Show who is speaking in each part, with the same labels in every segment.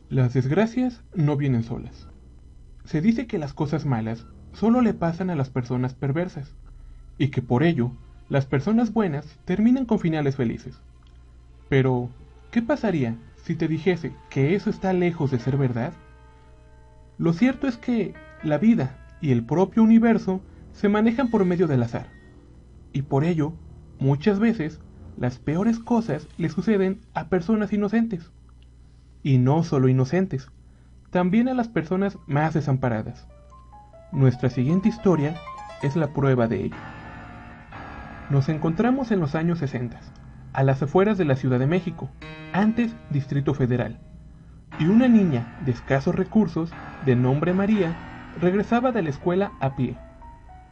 Speaker 1: Las desgracias no vienen solas. Se dice que las cosas malas solo le pasan a las personas perversas, y que por ello las personas buenas terminan con finales felices. Pero, ¿qué pasaría si te dijese que eso está lejos de ser verdad? Lo cierto es que la vida y el propio universo se manejan por medio del azar, y por ello, muchas veces, las peores cosas le suceden a personas inocentes. Y no solo inocentes, también a las personas más desamparadas. Nuestra siguiente historia es la prueba de ello. Nos encontramos en los años 60, a las afueras de la Ciudad de México, antes Distrito Federal, y una niña de escasos recursos, de nombre María, regresaba de la escuela a pie.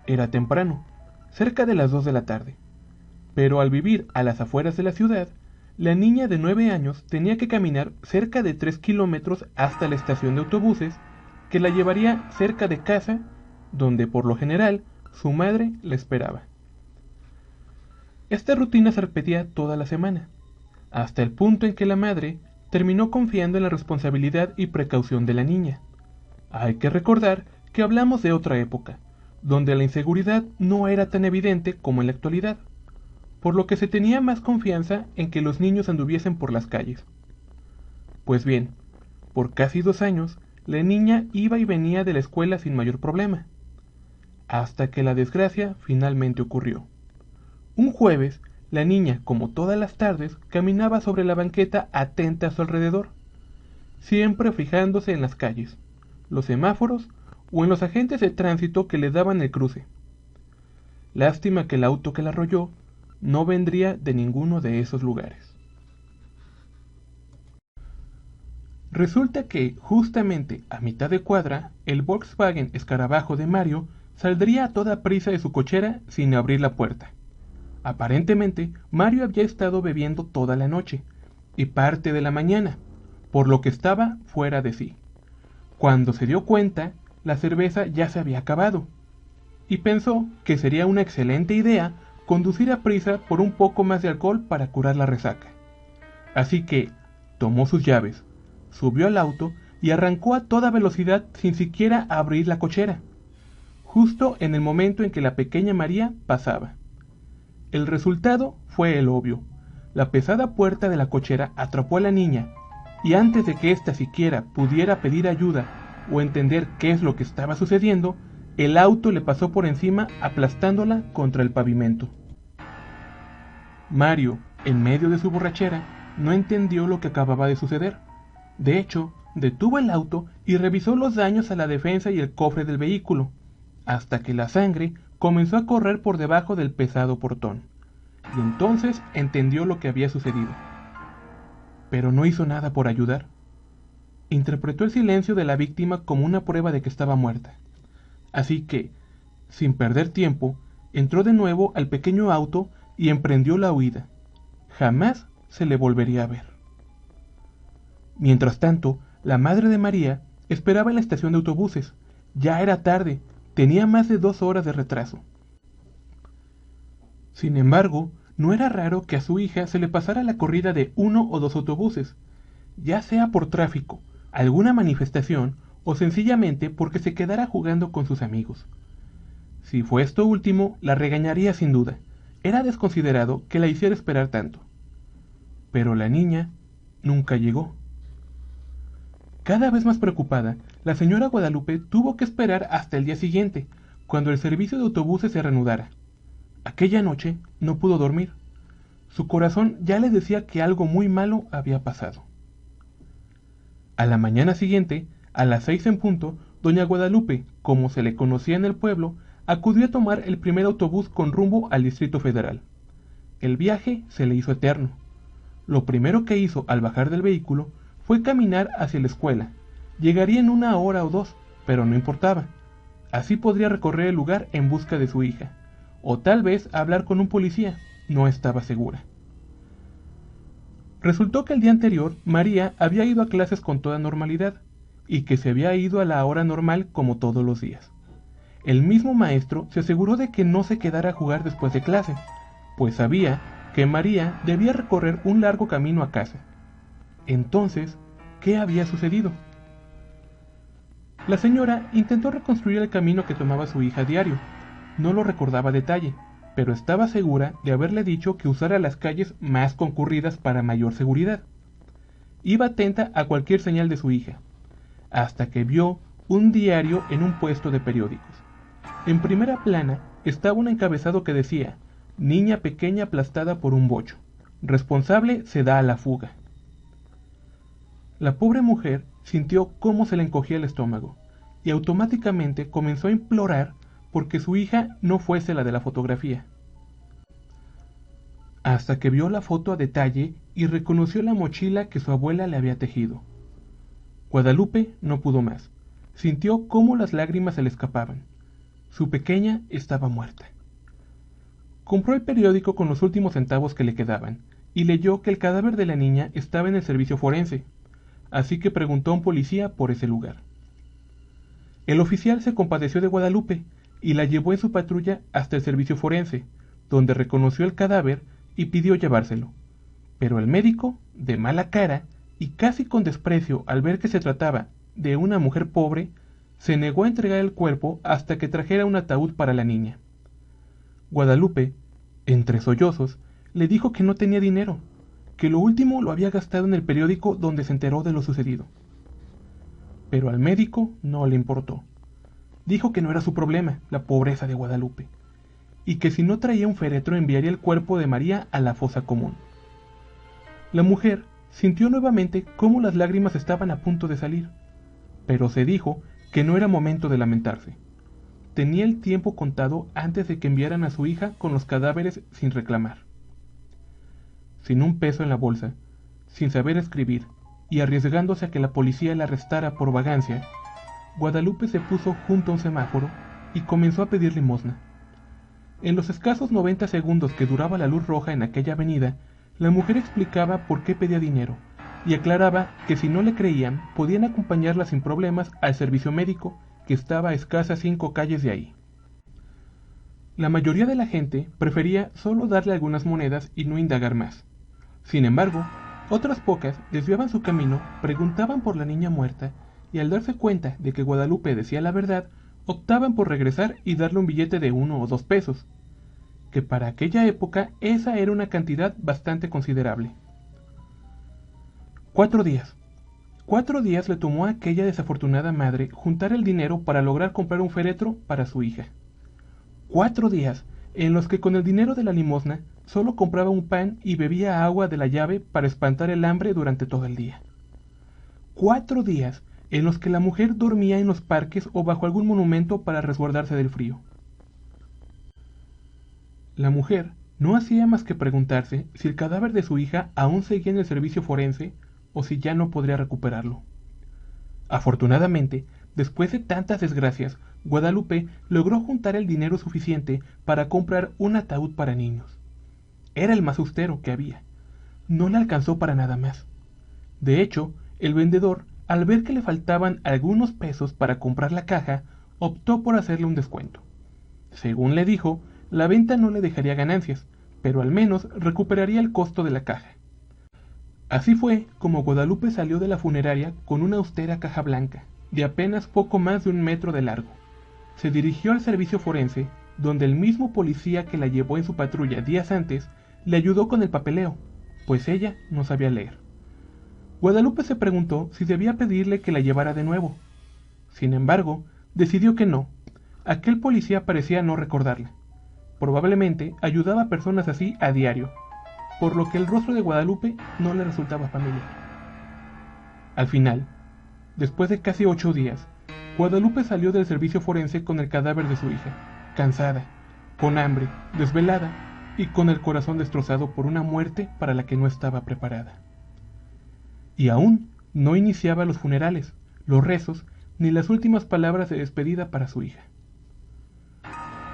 Speaker 1: Era temprano, cerca de las 2 de la tarde, pero al vivir a las afueras de la ciudad, la niña de 9 años tenía que caminar cerca de 3 kilómetros hasta la estación de autobuses que la llevaría cerca de casa, donde por lo general su madre la esperaba. Esta rutina se repetía toda la semana, hasta el punto en que la madre terminó confiando en la responsabilidad y precaución de la niña. Hay que recordar que hablamos de otra época, donde la inseguridad no era tan evidente como en la actualidad, por lo que se tenía más confianza en que los niños anduviesen por las calles. Pues bien, por casi 2 años, la niña iba y venía de la escuela sin mayor problema, hasta que la desgracia finalmente ocurrió. Un jueves, la niña, como todas las tardes, caminaba sobre la banqueta atenta a su alrededor, siempre fijándose en las calles, los semáforos o en los agentes de tránsito que le daban el cruce. Lástima que el auto que la arrolló no vendría de ninguno de esos lugares. Resulta que, justamente a mitad de cuadra, el Volkswagen Escarabajo de Mario saldría a toda prisa de su cochera sin abrir la puerta. Aparentemente, Mario había estado bebiendo toda la noche y parte de la mañana, por lo que estaba fuera de sí. Cuando se dio cuenta, la cerveza ya se había acabado, y pensó que sería una excelente idea conducir a prisa por un poco más de alcohol para curar la resaca. Así que tomó sus llaves, subió al auto y arrancó a toda velocidad sin siquiera abrir la cochera, justo en el momento en que la pequeña María pasaba. El resultado fue el obvio. La pesada puerta de la cochera atrapó a la niña, y antes de que ésta siquiera pudiera pedir ayuda o entender qué es lo que estaba sucediendo, el auto le pasó por encima aplastándola contra el pavimento. Mario, en medio de su borrachera, no entendió lo que acababa de suceder. De hecho, detuvo el auto y revisó los daños a la defensa y el cofre del vehículo, hasta que la sangre comenzó a correr por debajo del pesado portón, y entonces entendió lo que había sucedido. Pero no hizo nada por ayudar. Interpretó el silencio de la víctima como una prueba de que estaba muerta. Así que, sin perder tiempo, entró de nuevo al pequeño auto y emprendió la huida. Jamás se le volvería a ver. Mientras tanto, la madre de María esperaba en la estación de autobuses. Ya era tarde, tenía más de 2 horas de retraso. Sin embargo, no era raro que a su hija se le pasara la corrida de 1 o 2 autobuses, ya sea por tráfico, alguna manifestación o sencillamente porque se quedara jugando con sus amigos. Si fue esto último, la regañaría sin duda. Era desconsiderado que la hiciera esperar tanto. Pero la niña nunca llegó. Cada vez más preocupada, la señora Guadalupe tuvo que esperar hasta el día siguiente, cuando el servicio de autobuses se reanudara. Aquella noche no pudo dormir. Su corazón ya le decía que algo muy malo había pasado. A la mañana siguiente, a las 6 en punto, doña Guadalupe, como se le conocía en el pueblo, acudió a tomar el primer autobús con rumbo al Distrito Federal. El viaje se le hizo eterno. Lo primero que hizo al bajar del vehículo fue caminar hacia la escuela. Llegaría en 1 hora o 2, pero no importaba. Así podría recorrer el lugar en busca de su hija, o tal vez hablar con un policía, no estaba segura. Resultó que el día anterior María había ido a clases con toda normalidad, y que se había ido a la hora normal como todos los días. El mismo maestro se aseguró de que no se quedara a jugar después de clase, pues sabía que María debía recorrer un largo camino a casa. Entonces, qué había sucedido. La señora intentó reconstruir el camino que tomaba su hija a diario. No lo recordaba a detalle, pero estaba segura de haberle dicho que usara las calles más concurridas para mayor seguridad. Iba atenta a cualquier señal de su hija, hasta que vio un diario en un puesto de periódicos. En primera plana estaba un encabezado que decía: niña pequeña aplastada por un bocho. Responsable se da a la fuga. La pobre mujer sintió cómo se le encogía el estómago y automáticamente comenzó a implorar porque su hija no fuese la de la fotografía. Hasta que vio la foto a detalle y reconoció la mochila que su abuela le había tejido. Guadalupe no pudo más. Sintió cómo las lágrimas se le escapaban. Su pequeña estaba muerta. Compró el periódico con los últimos centavos que le quedaban y leyó que el cadáver de la niña estaba en el servicio forense, así que preguntó a un policía por ese lugar. El oficial se compadeció de Guadalupe y la llevó en su patrulla hasta el servicio forense, donde reconoció el cadáver y pidió llevárselo. Pero el médico, de mala cara y casi con desprecio al ver que se trataba de una mujer pobre, se negó a entregar el cuerpo hasta que trajera un ataúd para la niña. Guadalupe, entre sollozos, le dijo que no tenía dinero, que lo último lo había gastado en el periódico donde se enteró de lo sucedido. Pero al médico no le importó. Dijo que no era su problema la pobreza de Guadalupe, y que si no traía un féretro enviaría el cuerpo de María a la fosa común. La mujer sintió nuevamente cómo las lágrimas estaban a punto de salir, pero se dijo que no era momento de lamentarse. Tenía el tiempo contado antes de que enviaran a su hija con los cadáveres sin reclamar. Sin un peso en la bolsa, sin saber escribir y arriesgándose a que la policía la arrestara por vagancia, Guadalupe se puso junto a un semáforo y comenzó a pedir limosna. En los escasos 90 segundos que duraba la luz roja en aquella avenida, la mujer explicaba por qué pedía dinero y aclaraba que si no le creían podían acompañarla sin problemas al servicio médico que estaba a escasas 5 calles de ahí. La mayoría de la gente prefería solo darle algunas monedas y no indagar más. Sin embargo, otras pocas desviaban su camino, preguntaban por la niña muerta y al darse cuenta de que Guadalupe decía la verdad, optaban por regresar y darle un billete de 1 o 2 pesos, que para aquella época esa era una cantidad bastante considerable. 4 días. 4 días le tomó a aquella desafortunada madre juntar el dinero para lograr comprar un féretro para su hija. 4 días en los que con el dinero de la limosna solo compraba un pan y bebía agua de la llave para espantar el hambre durante todo el día. 4 días en los que la mujer dormía en los parques o bajo algún monumento para resguardarse del frío. La mujer no hacía más que preguntarse si el cadáver de su hija aún seguía en el servicio forense o si ya no podría recuperarlo. Afortunadamente, después de tantas desgracias, Guadalupe logró juntar el dinero suficiente para comprar un ataúd para niños. Era el más austero que había. No le alcanzó para nada más. De hecho, el vendedor, al ver que le faltaban algunos pesos para comprar la caja, optó por hacerle un descuento. Según le dijo, la venta no le dejaría ganancias, pero al menos recuperaría el costo de la caja. Así fue como Guadalupe salió de la funeraria con una austera caja blanca, de apenas poco más de 1 metro de largo. Se dirigió al servicio forense, donde el mismo policía que la llevó en su patrulla días antes le ayudó con el papeleo, pues ella no sabía leer. Guadalupe se preguntó si debía pedirle que la llevara de nuevo. Sin embargo, decidió que no. Aquel policía parecía no recordarla. Probablemente ayudaba a personas así a diario, por lo que el rostro de Guadalupe no le resultaba familiar. Al final, después de casi 8 días, Guadalupe salió del servicio forense con el cadáver de su hija, cansada, con hambre, desvelada y con el corazón destrozado por una muerte para la que no estaba preparada. Y aún no iniciaba los funerales, los rezos, ni las últimas palabras de despedida para su hija.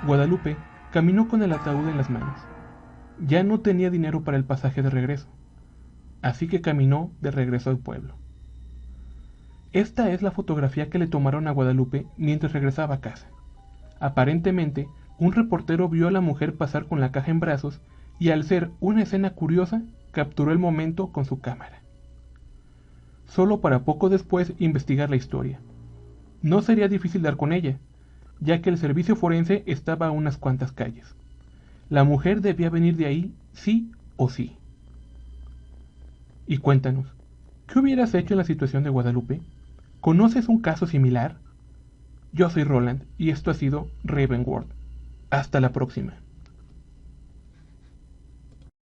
Speaker 1: Guadalupe caminó con el ataúd en las manos. Ya no tenía dinero para el pasaje de regreso, así que caminó de regreso al pueblo. Esta es la fotografía que le tomaron a Guadalupe mientras regresaba a casa. Aparentemente, un reportero vio a la mujer pasar con la caja en brazos y al ser una escena curiosa, capturó el momento con su cámara. solo para poco después investigar la historia. No sería difícil dar con ella, ya que el servicio forense estaba a unas cuantas calles. La mujer debía venir de ahí sí o sí. Y cuéntanos, ¿qué hubieras hecho en la situación de Guadalupe? ¿Conoces un caso similar? Yo soy Roland y esto ha sido Ravenworld. Hasta la próxima.